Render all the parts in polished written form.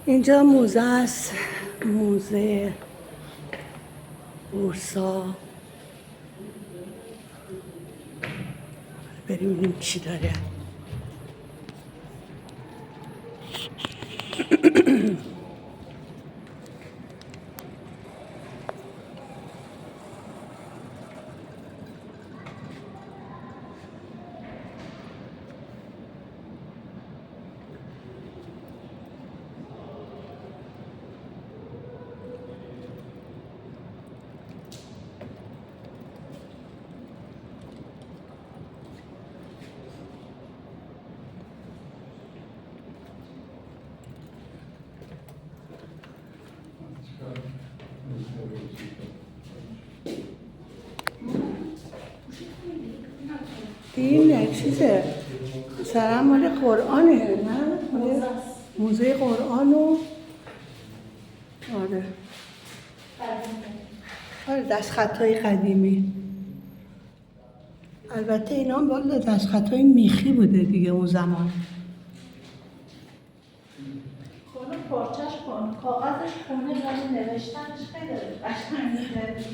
اینجا موزه است، موزه بورسا. بریم ببینیم چی داره. این چیزه مثلا مال قرآنه، نه؟ مال موزه قرآن و آره آره دستخطای قدیمی. البته اینا هم والا دستخطای میخی بوده دیگه اون زمان. خونه پارچش کن، کاغذش خونه ولی نوشتنش خیلی قشنگه.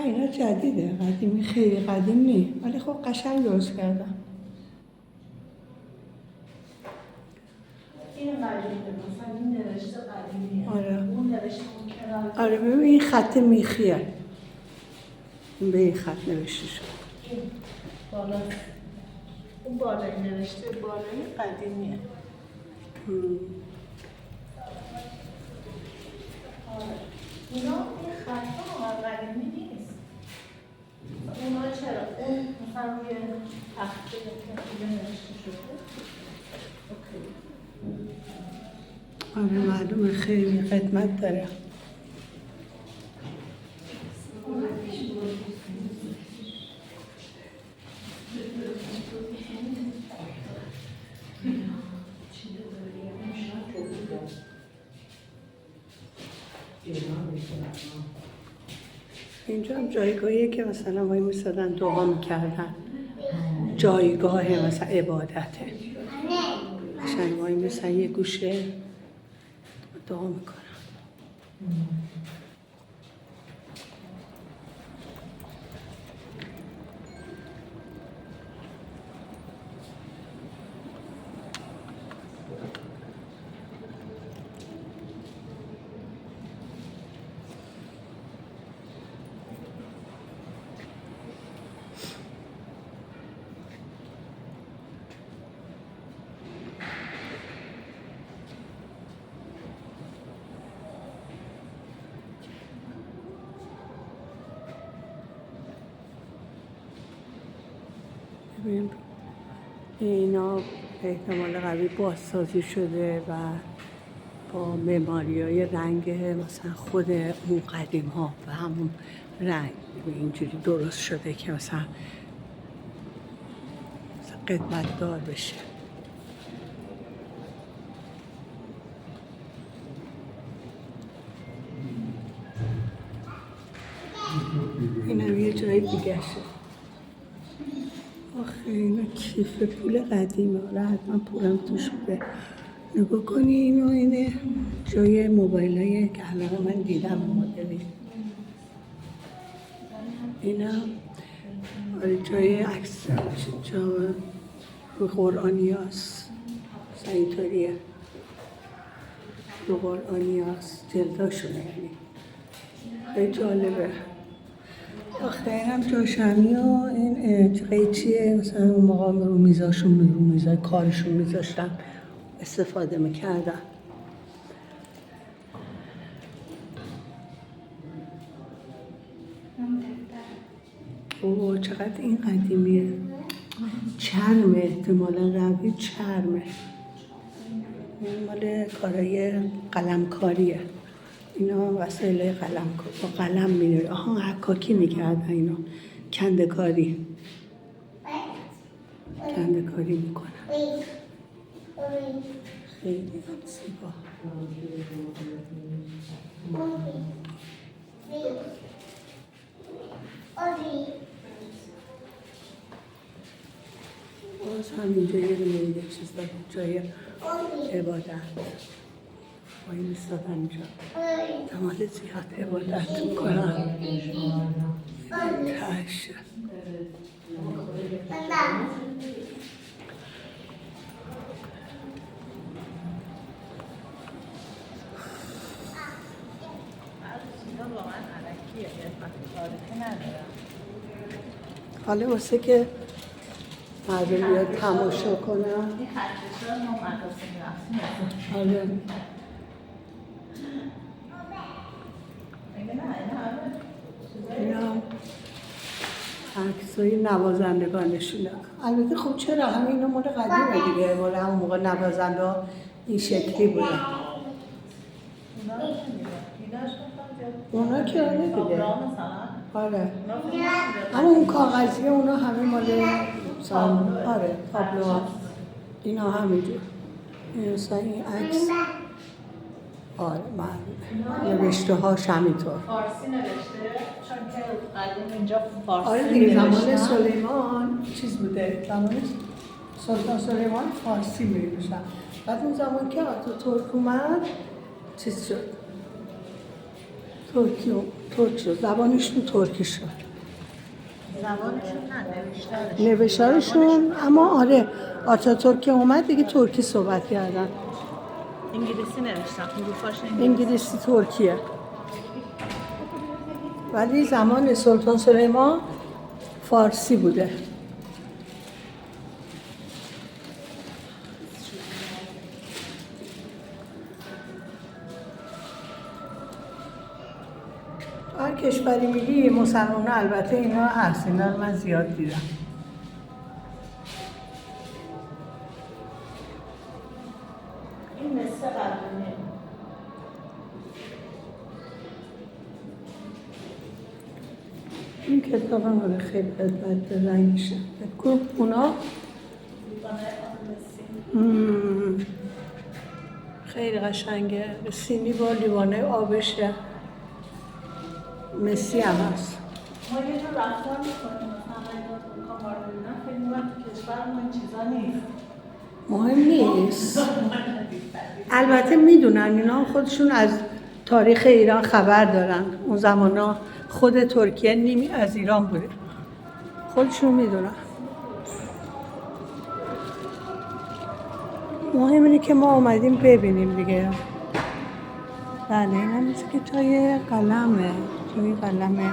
اینا جدیده، قدیمی خیلی قدیم نی، ولی خب قشنگ درست کردم. این قدیمیه، مثلا این نوشته قدیمیه. آره. اون نوشته اون کنار. آره ببین این خط میخیه، این به این خط نوشته شد. این بالا، اون بالای نوشته بالای قدیمیه. آره. اینا این خطا قدیمی نیست. اونا چرا؟ اون مثلا روی تخته که نوشته شده. اوکی. آره معلومه خیلی قدمت داره. اینجا هم جایگاهیه که مثلا وای میسادن دعا میکردن، جایگاه مثلا عبادته. قشنگ وای مثلا یه گوشه دعا میکنن. ببین اینا احتمال قوی بازسازی شده و با معماریای رنگ مثلا خود اون قدیم ها و همون رنگ اینجوری درست شده که مثلا قدمت دار بشه. اینم یه جای دیگه شد. آخه اینا کیف پول قدیمه، حالا حتما پولم توش بوده. نگاه کنی اینه جای موبایل هایی که علاقه من دیدم مدلی. اینا آره جای عکس جا رو قرآنی هست، اینطوریه رو قرآنی هست جلداشونه، یعنی خیلی جالبه. آخه اینم جاشمی و این قیچیه، مثلا اون موقع رو میزاشون رو میزای کارشون میذاشتن استفاده میکردن. اوه چقدر این قدیمیه، چرمه احتمالا قوی چرمه، این مال کارای قلمکاریه. اینا وسایل قلم با قلم می‌نویسن. آها حکاکی میکردن اینا، کنده‌کاری میکنن. خیلی زیبا. باز همینجا یه دونه یه چیز داره جای عبادت وای میستادن اینجا دمال زیاد عبادت میکنن تش حالا واسه که مردم بیاد تماشا کنم این خرکش‌ها ما مدرسه می‌رفتیم. حالا میگه نه این همه اینا عکسای نوازندگانشونه. البته خب چرا همه اینا مال قدیمه دیگه، مال همون موقع نوازنده ها این شکلی بودن. اونا که آره دیگه آره اما اون کاغذی اونا همه مال آره تابلوها اینا همینجور این مثلا این عکس آره معلومه نوشته هاش همینطور فارسی نوشته چون که قدیم اینجا فارسی آره دیگه زمان می‌نوشتن. سلیمان چیز بوده زمان سلطان سلیمان فارسی می‌نوشتن بعد اون زمان که آتاتورک اومد چیز شد ترک شد زبانشون ترکی شد زبانشون نه نوشتارشون اما آره آتاتورک اومد دیگه ترکی صحبت کردن انگلیسی نوشتن حروفاش انگلیسی ترکیه ولی زمان سلطان سلیمان فارسی بوده هر کشوری میگی مسلمان البته اینا هست اینا رو من زیاد دیدم این مثل قدیمی این کتاب هم آره خیلی بد رنگشه بکن اونا خیلی قشنگه سینی با لیوانه آبشه مسی هم هست ما یه جور رفتار میکنیم مثلا اگه کامار ببینم فکر میکنم تو کشور ما این چیزا نیست مهم نیست البته میدونن اینا خودشون از تاریخ ایران خبر دارن اون زمانا خود ترکیه نیمی از ایران بوده خودشون میدونن مهم اینه که ما اومدیم ببینیم دیگه بله این هم مثل که جای قلمه جای قلمه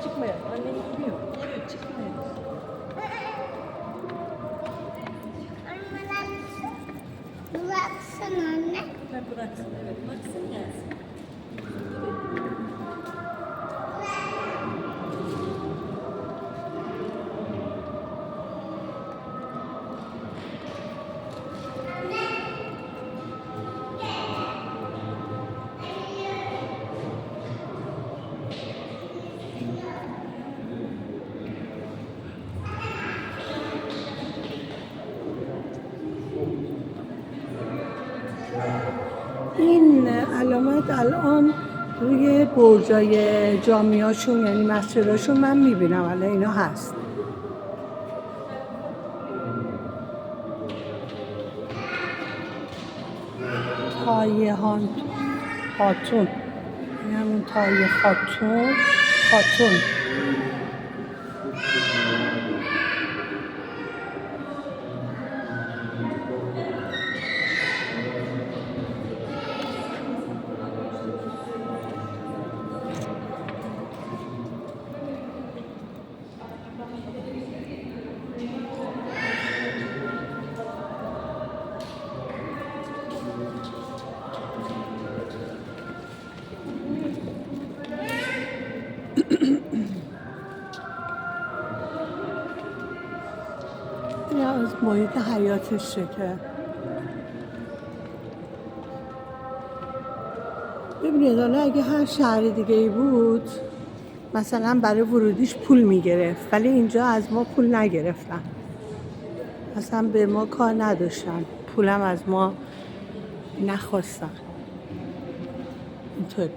Çıkmayalım. Annem gidiyor. Evet, çıkmayalım. Bıraksana anne. Bıraksın, evet. Bıraksın gelsin. این علامت الان روی برجای جامیاشون یعنی مسجداشون من میبینم الان اینا هست تایه خاتون این همون تایه خاتون این از محیط حیاتشه که ببینید حالا اگه هر شهر دیگه ای بود مثلا برای ورودیش پول میگرفت، ولی اینجا از ما پول نگرفتن، اصلا به ما کار نداشتن، پولم از ما نخواستن. اینطوری